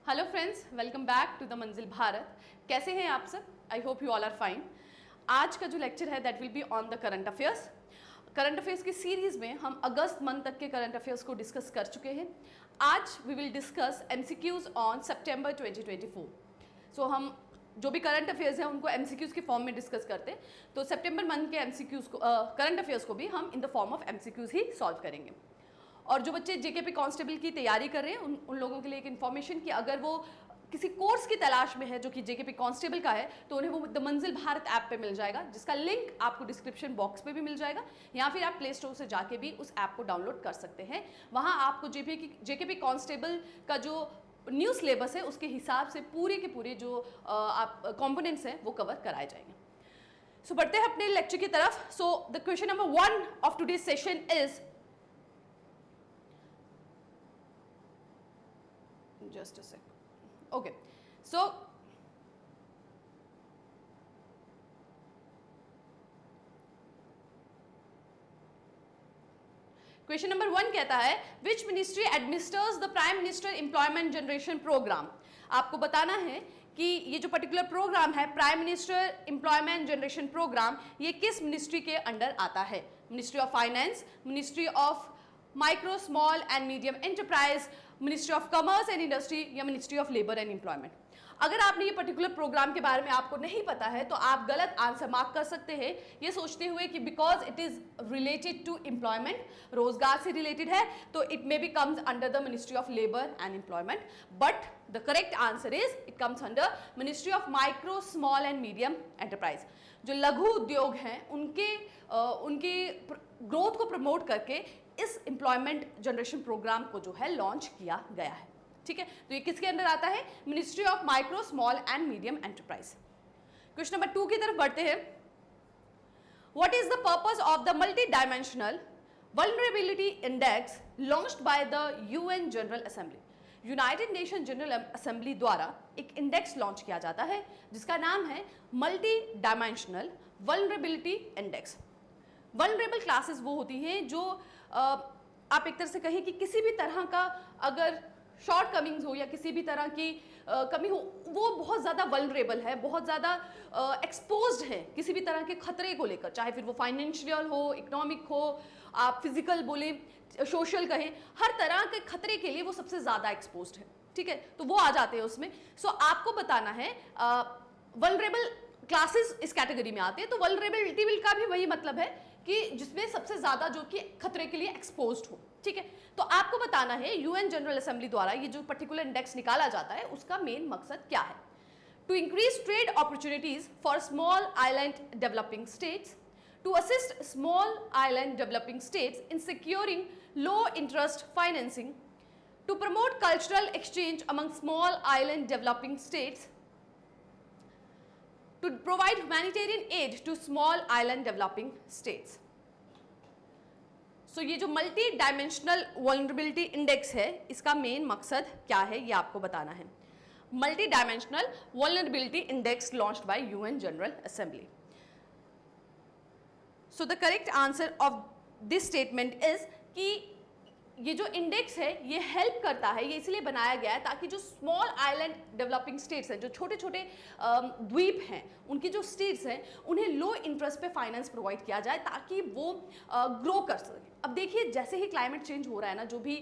Hello friends, welcome back to the Manzil Bharat. कैसे हैं आप सब? I hope you all are fine. आज का जो लेक्चर है that will be on the current affairs. Current affairs की सीरीज में हम अगस्त मंथ तक के करंट अफेयर्स को डिस्कस कर चुके हैं। आज we will discuss MCQs on September 2024। So हम जो भी करंट अफेयर्स हैं उनको एमसीक्यूज के फॉर्म में डिस्कस करते हैं, तो सितंबर मंथ के एमसीक्यूज को करंट अफेयर्स को भी हम in the form of MCQs he solve करेंगे। और जो बच्चे जेकेपी कांस्टेबल की तैयारी कर रहे हैं उन लोगों के लिए एक इन्फॉर्मेशन कि अगर वो किसी कोर्स की तलाश में है जो कि जेकेपी कांस्टेबल का है तो उन्हें वो द मंजिल भारत ऐप पे मिल जाएगा, जिसका लिंक आपको डिस्क्रिप्शन बॉक्स पे भी मिल जाएगा, या फिर आप प्ले स्टोर से जाके भी उस ऐप को डाउनलोड कर सकते हैं। वहाँ आपको जेकेपी कांस्टेबल का जो न्यू सिलेबस है उसके हिसाब से पूरे के पूरे जो आप कॉम्पोनेंट्स हैं वो कवर कराए जाएंगे। सो बढ़ते हैं अपने लेक्चर की तरफ। So the question number 1 of today session is, just a sec. Okay, so question number 1 कहता है which ministry administers the prime minister employment generation programme. आपको बताना है कि ये जो पर्टिकुलर प्रोग्राम है prime minister employment generation programme, ये किस मिनिस्ट्री के अंडर आता है। Ministry of finance, ministry of micro small and medium enterprise, ministry of commerce and industry, या ministry of labour and employment. अगर आपने ये पर्टिकुलर प्रोग्राम के बारे में आपको नहीं पता है तो आप गलत आंसर मार्क कर सकते हैं, ये सोचते हुए कि because it is related to employment, रोजगार से रिलेटेड है, तो it may be comes under the ministry of labour and employment, but the correct answer is it comes under ministry of micro small and medium enterprise. जो लघु उद्योग हैं उनके growth को प्रमोट करके इस एम्प्लॉयमेंट जनरेशन प्रोग्राम को जो है लॉन्च किया गया है। ठीक है, तो ये किसके अंदर आता है? Ministry of micro small and medium enterprise. Question number 2 की तरफ बढ़ते हैं। What is the purpose of the multi dimensional vulnerability index launched by the UN general assembly. United nation general assembly द्वारा एक इंडेक्स लॉन्च किया जाता है जिसका नाम है multi dimensional vulnerability index. Vulnerable classes वो होती हैं जो आप एक तरह से कहें कि किसी भी तरह का अगर शॉर्ट कमिंग्स हो या किसी भी तरह की कमी हो, वो बहुत ज़्यादा वल्नरेबल है, बहुत ज़्यादा एक्सपोज्ड है किसी भी तरह के खतरे को लेकर, चाहे फिर वो फाइनेंशियल हो, इकोनॉमिक हो, आप फिजिकल बोले, सोशल कहें, हर तरह के खतरे के लिए वो सबसे ज़्यादा एक्सपोज्ड है। ठीक है, तो वो आ जाते हैं उसमें। सो आपको बताना है वल्नरेबल क्लासेस इस कैटेगरी में आते हैं, तो वल्नरेबिलिटी का भी वही मतलब है कि जिसमें सबसे ज्यादा जो कि खतरे के लिए एक्सपोज्ड हो। ठीक है, तो आपको बताना है यूएन जनरल असेंबली द्वारा ये जो पर्टिकुलर इंडेक्स निकाला जाता है उसका मेन मकसद क्या है। To increase trade opportunities for small island developing states, to assist small island developing states in securing low interest financing, to promote cultural exchange among small island developing states, to provide humanitarian aid to small island developing states. So ये जो multi dimensional vulnerability index है इसका main मकसद क्या है ये आपको बताना है। Multi dimensional vulnerability index launched by UN general assembly. So the correct answer of this statement is कि ये जो इंडेक्स है ये हेल्प करता है, ये इसलिए बनाया गया है ताकि जो स्मॉल आइलैंड डेवलपिंग स्टेट्स हैं, जो छोटे छोटे द्वीप हैं, उनकी जो स्टेट्स हैं उन्हें लो इंटरेस्ट पे फाइनेंस प्रोवाइड किया जाए ताकि वो ग्रो कर सके। अब देखिए जैसे ही क्लाइमेट चेंज हो रहा है ना, जो भी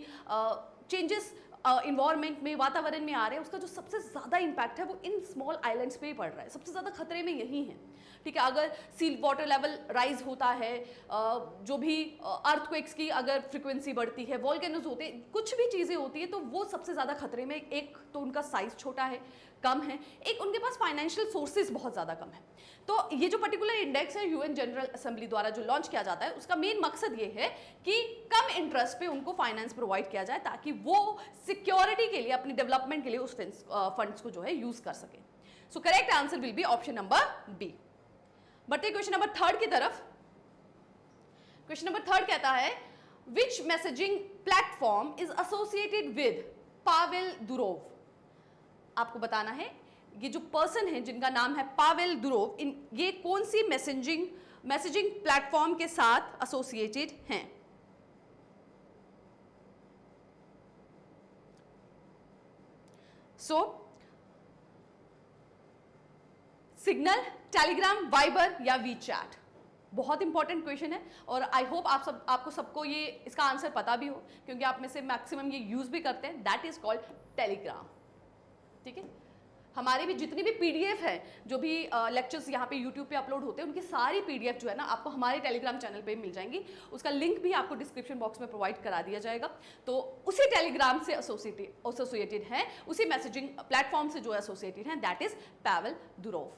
चेंजेस इन्वायरमेंट में, वातावरण में आ रहे हैं, उसका जो सबसे ज़्यादा इम्पैक्ट है वो इन स्मॉल आइलैंड्स पे ही पड़ रहा है। सबसे ज़्यादा खतरे में यही है। ठीक है, अगर सी वाटर लेवल राइज होता है, जो भी अर्थक्वेक्स की अगर फ्रिक्वेंसी बढ़ती है, वॉल्केनोज होते हैं, कुछ भी चीज़ें होती है तो वो सबसे ज़्यादा खतरे में। एक तो उनका साइज छोटा है, कम है, एक उनके पास फाइनेंशियल सोर्सेज बहुत ज़्यादा कम है। तो ये जो पर्टिकुलर इंडेक्स है यूएन जनरल असेंबली द्वारा जो लॉन्च किया जाता है उसका मेन मकसद ये है कि कम इंटरेस्ट पे उनको फाइनेंस प्रोवाइड किया जाए ताकि वो सिक्योरिटी के लिए, अपनी डेवलपमेंट के लिए उस फंड्स को जो है यूज कर सके। So correct answer will be option number B. बढ़ते क्वेश्चन नंबर 3 की तरफ। क्वेश्चन नंबर 3 कहता है which messaging platform is associated with Pavel Durov. आपको बताना है ये जो पर्सन है जिनका नाम है पावेल दुरोव, ये कौन सी मैसेजिंग प्लेटफॉर्म के साथ एसोसिएटेड हैं। सो सिग्नल, टेलीग्राम, वाइबर या वी चैट? बहुत इंपॉर्टेंट क्वेश्चन है और आई होप आपको सबको ये इसका आंसर पता भी हो, क्योंकि आप में से मैक्सिमम ये यूज भी करते हैं। That is called Telegram. ठीक है, हमारी भी जितनी भी पीडीएफ है, जो भी लेक्चर्स यहाँ पे यूट्यूब पे अपलोड होते हैं, उनकी सारी पीडीएफ जो है ना आपको हमारे टेलीग्राम चैनल पे मिल जाएंगी। उसका लिंक भी आपको डिस्क्रिप्शन बॉक्स में प्रोवाइड करा दिया जाएगा। तो उसी टेलीग्राम से एसोसिएटेड है, उसी मैसेजिंग प्लेटफॉर्म से जो एसोसिएटेड है, दैट इज पावेल दुरोव।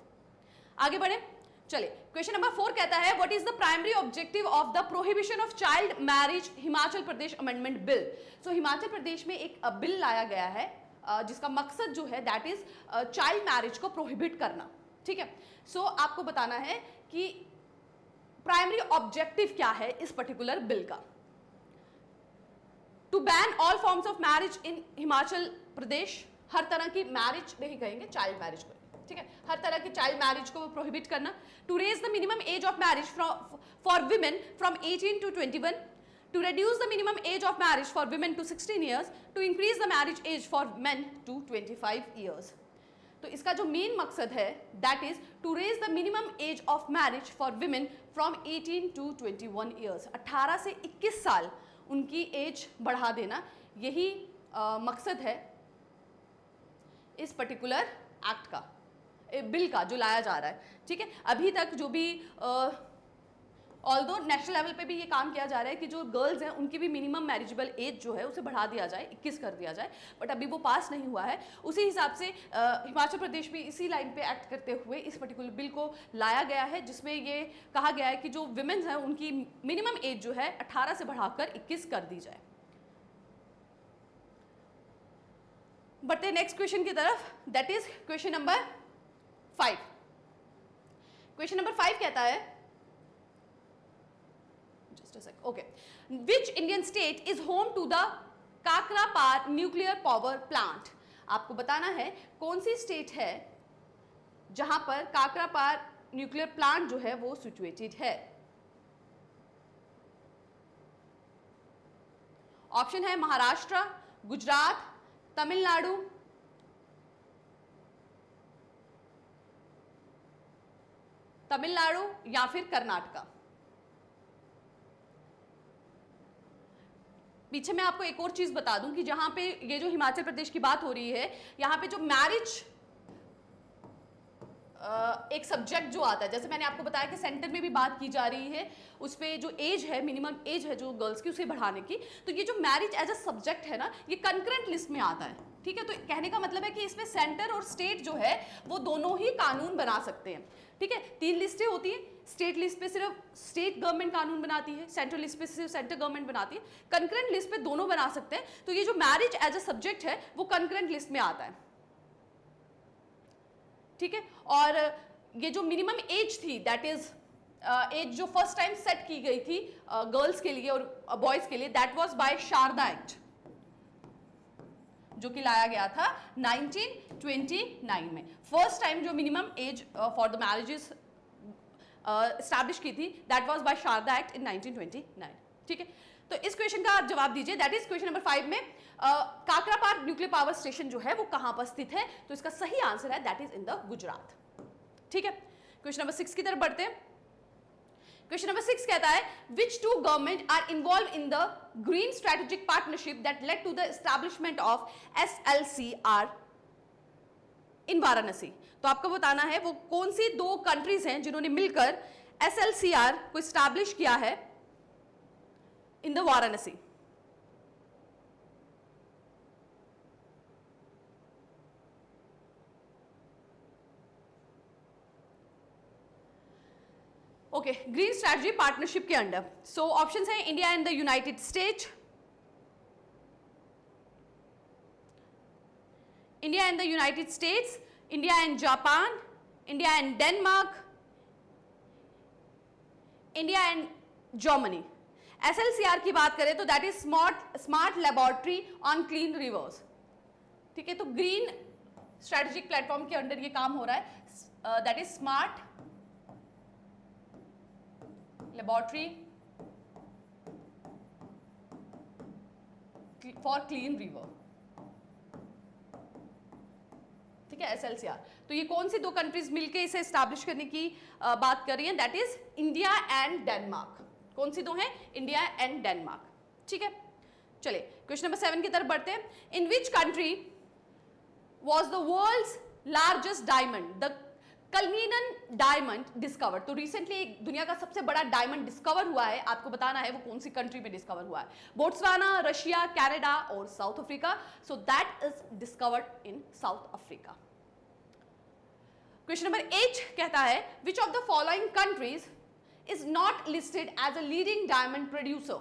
आगे बढ़े, चलिए क्वेश्चन नंबर 4 कहता है what is the primary objective of the prohibition of child marriage Himachal Pradesh amendment bill. So Himachal Pradesh में एक बिल लाया गया है जिसका मकसद जो है दैट इज चाइल्ड मैरिज को प्रोहिबिट करना। ठीक है, सो आपको बताना है कि प्राइमरी ऑब्जेक्टिव क्या है इस पर्टिकुलर बिल का। To ban all forms of marriage in Himachal Pradesh, हर तरह की मैरिज नहीं कहेंगे, चाइल्ड मैरिज को, ठीक है, हर तरह की चाइल्ड मैरिज को प्रोहिबिट करना। To raise the minimum age of marriage for women from 18 to 21, to reduce the minimum age of marriage for women to 16 years, to increase the marriage age for men to 25 years. तो इसका जो main मकसद है that is to raise the minimum age of marriage for women from 18 to 21 years. 18 से 21 साल उनकी as बढ़ा देना, यही मकसद है इस पर्टिकुलर एक्ट का, बिल का जो लाया जा रहा है। ठीक है, अभी तक जो भी ऑल्दो नेशनल लेवल पे भी ये काम किया जा रहा है कि जो गर्ल्स हैं उनकी भी मिनिमम मैरिजेबल एज जो है उसे बढ़ा दिया जाए, 21 कर दिया जाए, बट अभी वो पास नहीं हुआ है। उसी हिसाब से हिमाचल प्रदेश भी इसी लाइन पे एक्ट करते हुए इस पर्टिकुलर बिल को लाया गया है, जिसमें ये कहा गया है कि जो विमेन्स हैं उनकी मिनिमम एज जो है 18 से बढ़ाकर 21 कर दी जाए। बढ़ते नेक्स्ट क्वेश्चन की तरफ, that is question number 5। Question number 5 कहता है, okay, which Indian state is home to the Kakrapar nuclear power plant? आपको बताना है कौन सी स्टेट है जहां पर काकरापार न्यूक्लियर प्लांट जो है वो सिचुएटेड है। ऑप्शन है महाराष्ट्र, गुजरात, तमिलनाडु, या फिर कर्नाटका। पीछे मैं आपको एक और चीज बता दूं कि जहां पे ये जो हिमाचल प्रदेश की बात हो रही है, यहां पे जो मैरिज एक सब्जेक्ट जो आता है, जैसे मैंने आपको बताया कि सेंटर में भी बात की जा रही है, उस पे जो एज है, मिनिमम एज है जो गर्ल्स की, उसे बढ़ाने की, तो ये जो मैरिज एज अ सब्जेक्ट है ना, ये कंकरेंट लिस्ट में आता है। ठीक है, तो कहने का मतलब है कि इसमें सेंटर और स्टेट जो है वो दोनों ही कानून बना सकते हैं। ठीक है, 3 लिस्टें होती हैं, स्टेट लिस्ट पे सिर्फ स्टेट गवर्नमेंट कानून बनाती है, सेंट्रल लिस्ट पे सिर्फ सेंट्रल गवर्नमेंट बनाती है, कंकरेंट लिस्ट पे दोनों बना सकते हैं। तो ये जो मैरिज एज अ सब्जेक्ट है वो कंकरेंट लिस्ट में आता है। ठीक है, और ये जो मिनिमम एज थी, दैट इज एज जो फर्स्ट टाइम सेट की गई थी गर्ल्स के लिए और बॉयज के लिए, that was by Sharda act, जो कि लाया गया था 1929 में। फर्स्ट टाइम जो minimum age for the marriages establish की थी, that was by Sharda act in 1929। ठीक है, तो इस क्वेश्चन का आप जवाब दीजिए। दैट इज क्वेश्चन नंबर 5 में काकरापार न्यूक्लियर पावर स्टेशन जो है वो कहां पर स्थित है? तो इसका सही आंसर है that is in the Gujarat. ठीक है, क्वेश्चन नंबर 6 की तरफ बढ़ते हैं। क्वेश्चन नंबर 6 कहता है which two government are involved in the green strategic partnership that led to the establishment of SLCR in Varanasi? तो आपको बताना है वो कौन सी 2 कंट्रीज हैं जिन्होंने मिलकर SLCR को एस्टैब्लिश किया है in the Varanasi. Okay, green strategy partnership के अंडर। सो ऑप्शंस हैं India and the United state, India and the United states, India and Japan, India and Denmark, India and Germany. SLCR की बात करें तो that is smart laboratory on clean reverse. ठीक है, तो green strategic platform के under ये काम हो रहा है, that is smart laboratory for clean river. ठीक है, SLCR। तो ये कौन सी दो कंट्रीज मिलके इसे एस्टैब्लिश करने की बात कर रही हैं? That is India and Denmark. कौन सी दो हैं? India and Denmark. ठीक है, चलिए क्वेश्चन नंबर 7 की तरफ बढ़ते हैं। In which country was the world's largest diamond the Cullinan diamond discover? तो रिसेंटली एक दुनिया का सबसे बड़ा डायमंड डिस्कवर हुआ है, आपको बताना है वो कौन सी कंट्री में डिस्कवर हुआ है। बोट्सवाना, रशिया, कनाडा और South Africa. So that is discovered in South Africa. Question number 8 कहता है which of the following countries is not listed as a leading diamond producer?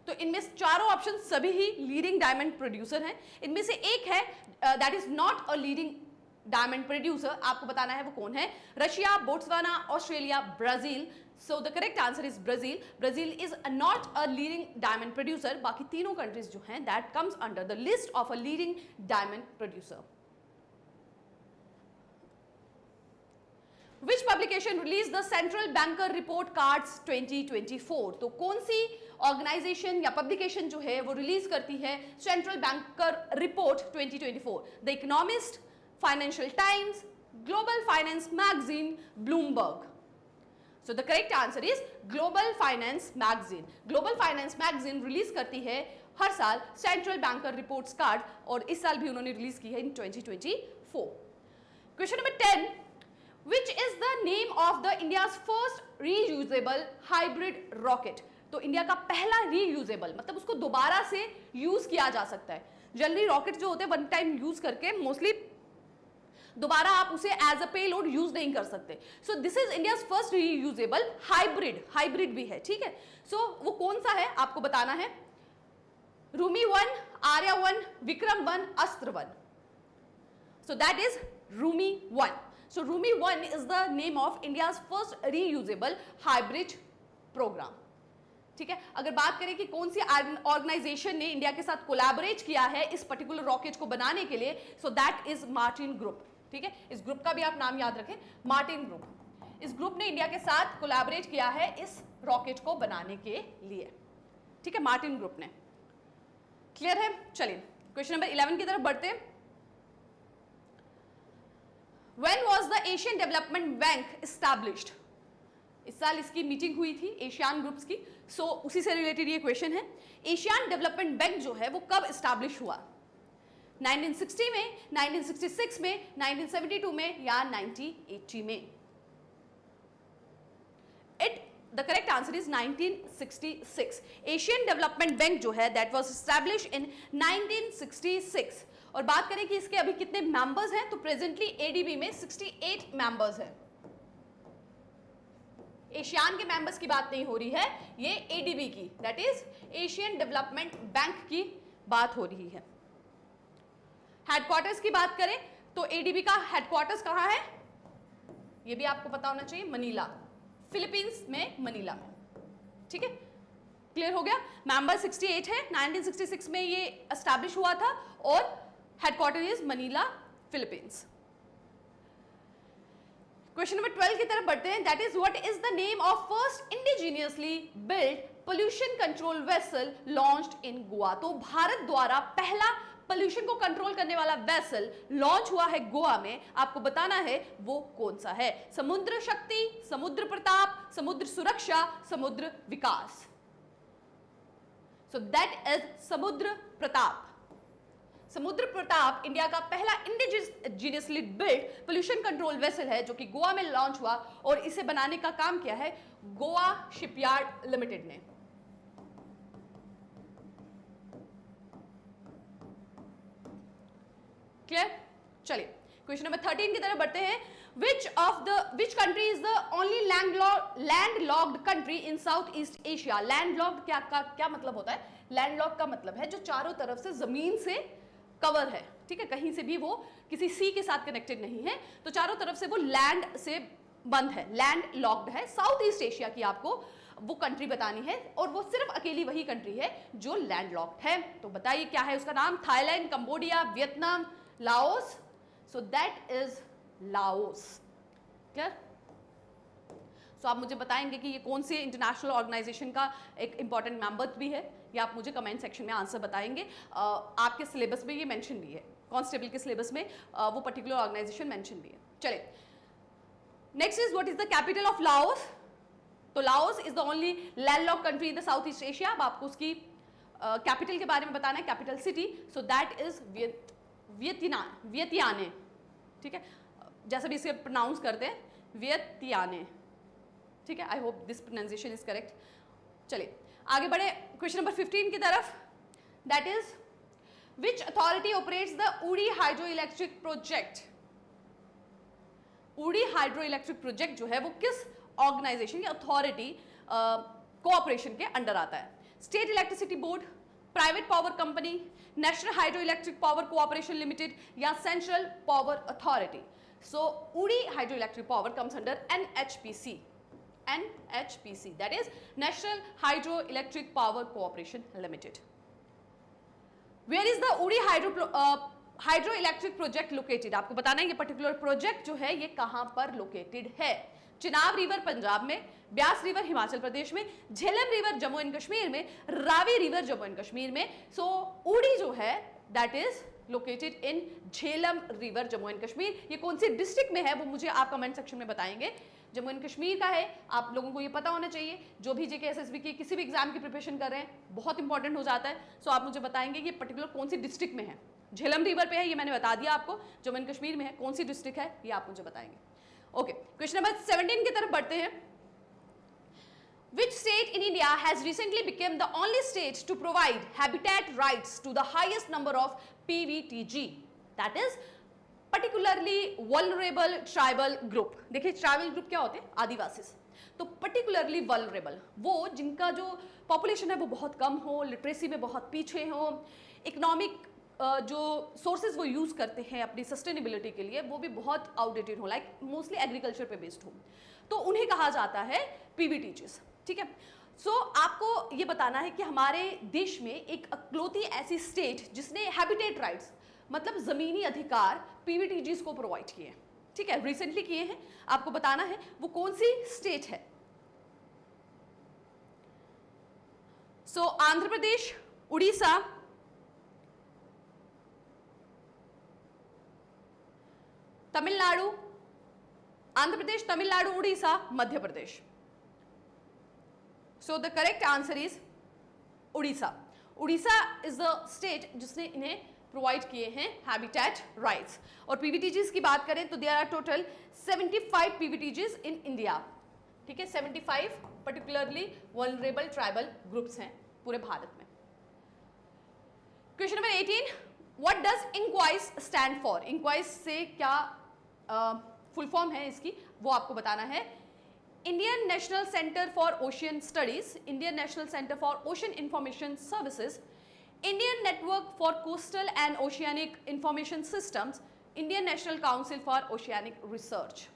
तो इनमें चारों ऑप्शन सभी ही लीडिंग डायमंड प्रोड्यूसर हैं। इनमें से एक है that is not a leading diamond producer, आपको बताना है वो कौन है। Russia, Botswana, Australia, Brazil. So the correct answer is Brazil. Brazil is not a leading diamond producer. बाकी तीनों कंट्रीज जो हैं that comes under the list of a leading diamond producer. Which publication released the Central Banker Report Cards 2024? तो कौन सी organisation या publication जो है वो रिलीज करती है central banker report 2024? The economist, financial times, global finance magazine, Bloomberg. So the correct answer is global finance magazine. Global finance magazine release करती है हर साल सेंट्रल बैंकर रिपोर्ट्स कार्ड, और इस साल भी उन्होंने रिलीज की है इन 2024। Question number 10, Which is the name of the India's first reusable hybrid rocket? तो इंडिया का पहला रीयूजेबल मतलब उसको दोबारा से यूज किया जा सकता है। जनरली रॉकेट जो होते हैं वन टाइम यूज करके मोस्टली दोबारा आप उसे एज अ पेलोड यूज नहीं कर सकते। So this is India's first reusable hybrid, hybrid भी है, ठीक है। सो वो कौन सा है आपको बताना है। रूमी 1, आर्या 1, विक्रम 1, अस्त्र 1। सो that is Rumi 1। So Rumi 1 is the name of India's first reusable hybrid program. ठीक है, अगर बात करें कि कौन सी ऑर्गेनाइजेशन ने इंडिया के साथ कोलैबोरेट किया है इस पर्टिकुलर रॉकेट को बनाने के लिए, सो दैट इज मार्टिन ग्रुप। ठीक है, इस ग्रुप का भी आप नाम याद रखें, मार्टिन ग्रुप। इस ग्रुप ने इंडिया के साथ कोलैबोरेट किया है इस रॉकेट को बनाने के लिए। ठीक है, मार्टिन ग्रुप ने। क्लियर है? चलिए क्वेश्चन नंबर 11 की तरफ बढ़ते हैं। When was the Asian Development Bank established? इस साल इसकी मीटिंग हुई थी एशियान ग्रुप्स की। सो उसी से रिलेटेड ये क्वेश्चन है। एशियन डेवलपमेंट बैंक जो है वो कब एस्टैब्लिश हुआ? 1960 में, 1966 में, 1972 में या 1980 में? The correct answer is 1966. Asian development bank जो है दैट वाज एस्टैब्लिश इन 1966। और बात करें कि इसके अभी कितने मेंबर्स हैं, तो प्रेजेंटली एडीबी में 68 मेंबर्स हैं। एशियान के मेंबर्स की बात नहीं हो रही है, ये एडीबी की that is Asian development bank की बात हो रही है। हेडक्वार्टर्स की बात करें तो एडीबी का हेडक्वार्टर्स कहां है? ये भी आपको पता होना चाहिए, मनीला, फिलीपींस में, मनीला में। ठीक है, क्लियर हो गया। मेंबर 68 है, 1966 में ये एस्टैब्लिश हुआ था और headquarter is Manila, Philippines. Question number 12 की तरफ बढ़ते हैं। That is what is the name of first indigenously built pollution control vessel launched in Goa? तो भारत द्वारा पहला पोल्यूशन को कंट्रोल करने वाला वेसल लॉन्च हुआ है गोवा में, आपको बताना है वो कौन सा है। समुद्र शक्ति, समुद्र प्रताप, समुद्र सुरक्षा, समुद्र विकास। सो दैट इज समुद्र प्रताप। समुद्र प्रताप इंडिया का पहला indigenously built pollution control vessel है जो कि गोवा में लॉन्च हुआ, और इसे बनाने का काम किया है गोवा शिपयार्ड लिमिटेड ने। क्लियर? चलिए क्वेश्चन नंबर 13 की तरफ बढ़ते हैं। which country is the only landlocked country in Southeast Asia? Landlocked क्या मतलब होता है? लैंडलॉक्ड का मतलब है जो चारों तरफ से जमीन से कवर है। ठीक है, कहीं से भी वो किसी सी के साथ कनेक्टेड नहीं है, तो चारों तरफ से वो लैंड से बंद है, लैंड लॉक्ड है। साउथ ईस्ट एशिया की आपको वो कंट्री बतानी है, और वो सिर्फ अकेली वही कंट्री है जो लैंड लॉक्ड है। तो बताइए क्या है उसका नाम? Thailand, Cambodia, Vietnam, Laos. So that is Laos. Clear? So आप मुझे बताएंगे कि ये कौन से इंटरनेशनल ऑर्गेनाइजेशन का एक इंपॉर्टेंट मेंबर भी है, या आप मुझे कमेंट सेक्शन में आंसर बताएंगे। आपके सिलेबस में ये मेंशन भी है, कांस्टेबल के सिलेबस में वो पर्टिकुलर ऑर्गेनाइजेशन मेंशन भी है। चले, next is what is the capital of Laos. तो Laos is the only landlocked country in the South East Asia. अब आपको उसकी कैपिटल के बारे में बताना है, capital city. So that is Vientiane, ठीक है, जैसे भी इसे प्रोनाउंस करते हैं, वियतियाने, ठीक है। I hope this pronunciation is correct. चलिए आगे बढ़े क्वेश्चन नंबर 15 की तरफ। That is which authority operates the उड़ी हाइड्रो इलेक्ट्रिक प्रोजेक्ट। उड़ी हाइड्रो इलेक्ट्रिक प्रोजेक्ट जो है वो किस ऑर्गेनाइजेशन या अथॉरिटी कोऑपरेशन के अंडर आता है? State electricity board, private power company, national hydro electric power cooperation limited, या सेंट्रल पावर अथॉरिटी। सो उड़ी hydro electric power comes under NHPC, NHPC, that is National Hydroelectric Power Corporation Limited. Where is the Uri hydroelectric project located? आपको बताना है ये particular project जो है ये कहां पर लोकेटेड है। चिनाब रिवर पंजाब में, ब्यास रिवर हिमाचल प्रदेश में, झेलम रिवर जम्मू एंड कश्मीर में, रावी रिवर जम्मू एंड कश्मीर में। सो उड़ी जो है that is located in Jhelum river Jammu and Kashmir. ये कौन सी डिस्ट्रिक्ट में है वो मुझे आप कमेंट सेक्शन में बताएंगे। जम्मू एंड कश्मीर का है, आप लोगों को ये पता होना चाहिए। जो भी जेके एसएसबी की किसी भी एग्जाम की प्रिपरेशन कर रहे हैं बहुत इंपॉर्टेंट हो जाता है। सो आप मुझे बताएंगे कि पर्टिकुलर कौन सी डिस्ट्रिक्ट में है। झेलम रिवर पे है, ये मैंने बता दिया आपको। जम्मू एंड कश्मीर में है, कौन सी डिस्ट्रिक्ट है ये आप मुझे बताएंगे। ओके, क्वेश्चन नंबर 17 की तरफ बढ़ते हैं। Which state in India has recently become the only state to provide habitat rights to the highest number of PVTG? That is particularly vulnerable tribal group. देखिए ट्राइबल ग्रुप क्या होते हैं? आदिवासी। तो particularly vulnerable, वो जिनका जो पॉपुलेशन है वो बहुत कम हो, लिटरेसी में बहुत पीछे हो, इकोनॉमिक जो सोर्सेज वो यूज़ करते हैं अपनी सस्टेनेबिलिटी के लिए वो भी बहुत आउटडेटेड हो, लाइक मोस्टली एग्रीकल्चर पे बेस्ड हो, तो उन्हें कहा जाता है PVTGs, ठीक है। सो आपको ये बताना है कि हमारे देश में एक अकलौती ऐसी स्टेट जिसने हैबिटेट राइट्स मतलब ज़मीनी अधिकार PVTGs को प्रोवाइड किए हैं, ठीक है, रिसेंटली किए हैं। आपको बताना है वो कौन सी स्टेट है। So Andhra Pradesh, Orissa, Tamil Nadu, Andhra Pradesh, Tamil Nadu, Orissa, Madhya Pradesh. So the correct answer is Orissa. Orissa is the state जिसने इन्हें प्रोवाइड किए हैं हैबिटेट राइट्स। और PVTGs की बात करें तो there are total 75 PVTGs in India, ठीक है, 75 पर्टिकुलरली वल्नरेबल ट्राइबल ग्रुप्स हैं पूरे भारत में। Question number 18, what does INCOIS stand for? INCOIS से क्या फुल फॉर्म है इसकी वो आपको बताना है। Indian National Centre for Ocean Studies, Indian National Centre for Ocean Information Services, Indian Network for Coastal and Oceanic Information Systems, Indian National Council for Oceanic Research.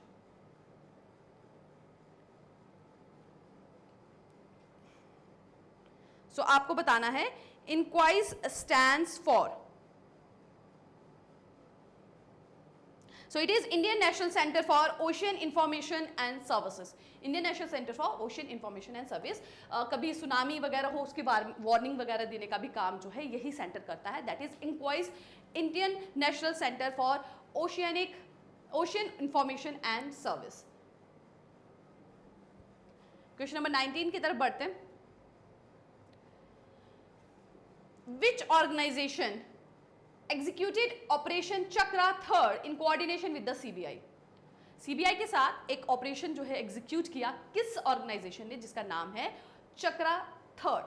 So आपको बताना है INCOIS stands for, so it is Indian National Center for Ocean Information and Services, Indian National Center for Ocean Information and Service। कभी tsunami वगैरह हो उसकी warning वगैरह देने का भी काम जो है यही सेंटर करता है, that is INCOIS Indian National Centre for Ocean Information and Service. Question number 19 की तरफ बढ़ते हैं। Which organisation executed operation Chakra third in coordination with the CBI? CBI के साथ एक ऑपरेशन जो है एग्जीक्यूट किया किस ऑर्गेनाइजेशन ने जिसका नाम है चक्रा थर्ड?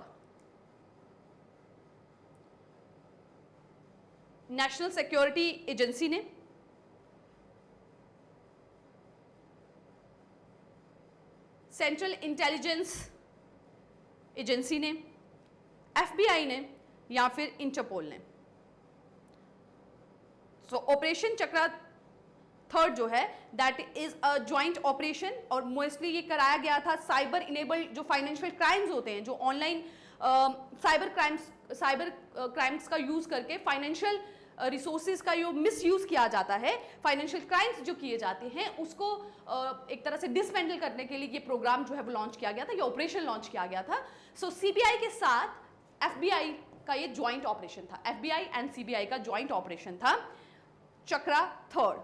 नेशनल सिक्योरिटी एजेंसी ने, सेंट्रल इंटेलिजेंस एजेंसी ने, FBI ने, या फिर इंटरपोल ने? सो ऑपरेशन चक्रा थर्ड जो है that is a joint operation और मोस्टली ये कराया गया था साइबर इनेबल्ड जो फाइनेंशियल क्राइम्स होते हैं, जो ऑनलाइन साइबर क्राइम्स का यूज करके फाइनेंशियल रिसोर्सेज का जो मिसयूज किया जाता है, फाइनेंशियल क्राइम्स जो किए जाते हैं, उसको एक तरह से डिसमेंटल करने के लिए ये प्रोग्राम जो है वो लॉन्च किया गया था, ये ऑपरेशन लॉन्च किया गया था। सो सीबीआई के साथ एफबीआई का ये ज्वाइंट ऑपरेशन था, एफबीआई एंड सीबीआई का ज्वाइंट ऑपरेशन था, चक्रा थर्ड,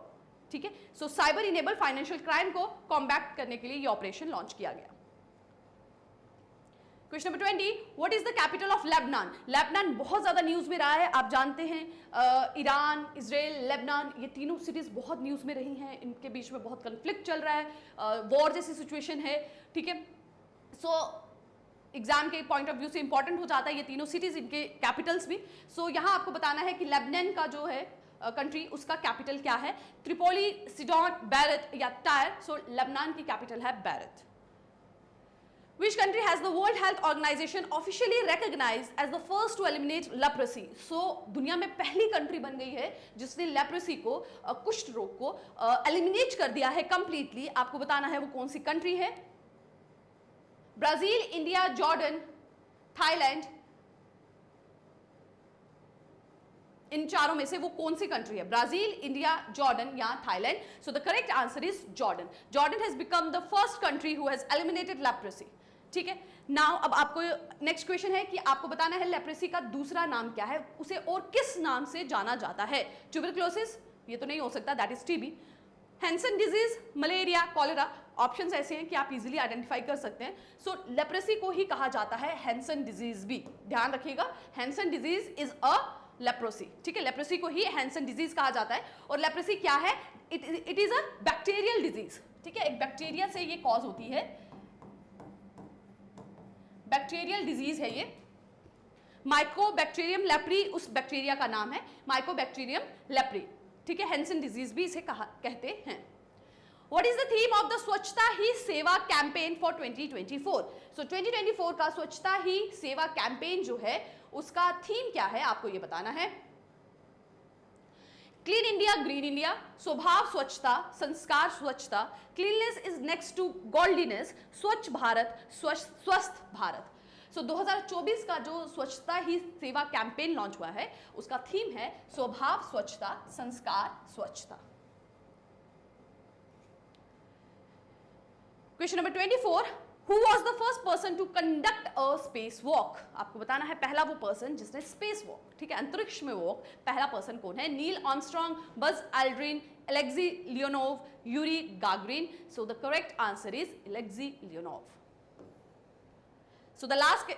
ठीक है। सो साइबर इनेबल फाइनेंशियल क्राइम को कॉम्बैट करने के लिए ये ऑपरेशन लॉन्च किया गया। Question number 20, what is the capital of Lebanon? Lebanon बहुत ज्यादा न्यूज में रहा है, आप जानते हैं ईरान, इजराइल, लेबनान, ये तीनों सिटीज बहुत न्यूज में रही हैं, इनके बीच में बहुत कन्फ्लिक्ट चल रहा है, वॉर जैसी सिचुएशन है, ठीक है। सो एग्जाम के पॉइंट ऑफ व्यू से इंपॉर्टेंट हो जाता है ये तीनों सिटीज, इनके कैपिटल्स भी। सो यहाँ आपको बताना है कि लेबनान का जो है कंट्री, उसका कैपिटल क्या है? त्रिपोली, सिडोन, बैरत या टायर। सो लेबनान की कैपिटल है Bairat. Which country has the World Health Organization officially recognized as the first to eliminate leprosy? So दुनिया में पहली कंट्री बन गई है जिसने लेप्रेसी को, कुष्ठ रोग को एलिमिनेट कर दिया है कंप्लीटली। आपको बताना है वो कौन सी कंट्री है। ब्राजील, इंडिया, जॉर्डन, थाईलैंड, इन चारों में से वो कौन सी कंट्री है? ब्राजील, इंडिया, जॉर्डन या Thailand. So the correct answer is Jordan. Jordan has become the first country who has eliminated leprosy, ठीक है। नाउ अब आपको नेक्स्ट क्वेश्चन है कि आपको बताना है लेप्रेसी का दूसरा नाम क्या है, उसे और किस नाम से जाना जाता है? ट्यूबरक्लोसिस, ये तो नहीं हो सकता, that is TB. Hansen disease, malaria, cholera. Options ऐसे हैं कि आप इजीली आइडेंटिफाई कर सकते हैं। सो लेप्रेसी को ही कहा जाता है हैंसन डिजीज भी, ध्यान रखिएगा। Hansen disease is a leprosy, ठीक है। लेप्रोसी को ही हैंसन डिजीज कहा जाता है। और लेप्रोसी क्या है? It is a bacterial disease, ठीक है। एक बैक्टीरिया से ये कॉज होती है, बैक्टीरियल डिजीज है ये। माइकोबैक्टीरियम लेप्री उस बैक्टीरिया का नाम है, माइकोबैक्टीरियम लेप्री, ठीक है। हैंसन डिजीज भी इसे कहते हैं। What is the theme of the स्वच्छता ही सेवा कैंपेन फॉर 2024? सो 2024 का स्वच्छता ही सेवा कैंपेन जो है उसका थीम क्या है, आपको ये बताना है। क्लीन इंडिया, ग्रीन इंडिया, स्वभाव स्वच्छता, संस्कार स्वच्छता, cleanliness is next to godliness, Swachh Bharat, स्वस्थ भारत। सो 2024 का जो स्वच्छता ही सेवा कैंपेन लॉन्च हुआ है उसका थीम है स्वभाव स्वच्छता, संस्कार स्वच्छता। Question number 24, Who was the first person to conduct a space walk? आपको बताना है पहला वो पर्सन जिसने स्पेस वॉक, ठीक है, अंतरिक्ष में वॉक, पहला पर्सन कौन है? Neil Armstrong, Buzz Aldrin, Alexei Leonov, Yuri Gagarin. So the correct answer is Alexei Leonov. So the last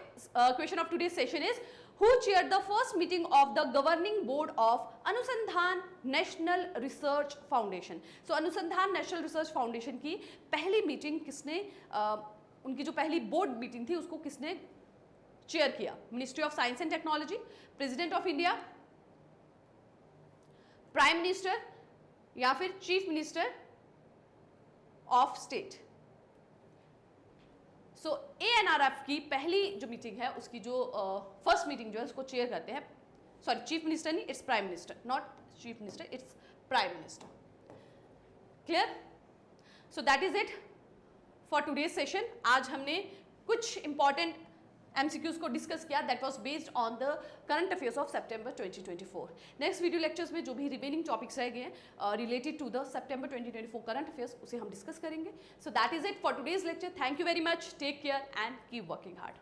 question of today's session is, who chaired the first meeting of the governing board of Anusandhan National Research Foundation? So Anusandhan National Research Foundation की पहली meeting किसने, उनकी जो पहली board meeting थी उसको किसने chair किया? Ministry of science and technology, president of India, prime minister या फिर chief minister of state? So ANRF की पहली जो मीटिंग है उसकी जो फर्स्ट मीटिंग जो है उसको चेयर करते हैं, सॉरी चीफ मिनिस्टर नहीं, it's prime minister, not chief minister, it's prime minister. Clear? So that is it for today's session. आज हमने कुछ इंपॉर्टेंट MCQs को डिस्कस किया, that was based on the current affairs of September 2024। Next video lectures में जो भी remaining topics रह गए हैं related to the September 2024 current affairs उसे हम डिस्कस करेंगे। So that is it for today's lecture. Thank you very much, take care and keep working hard.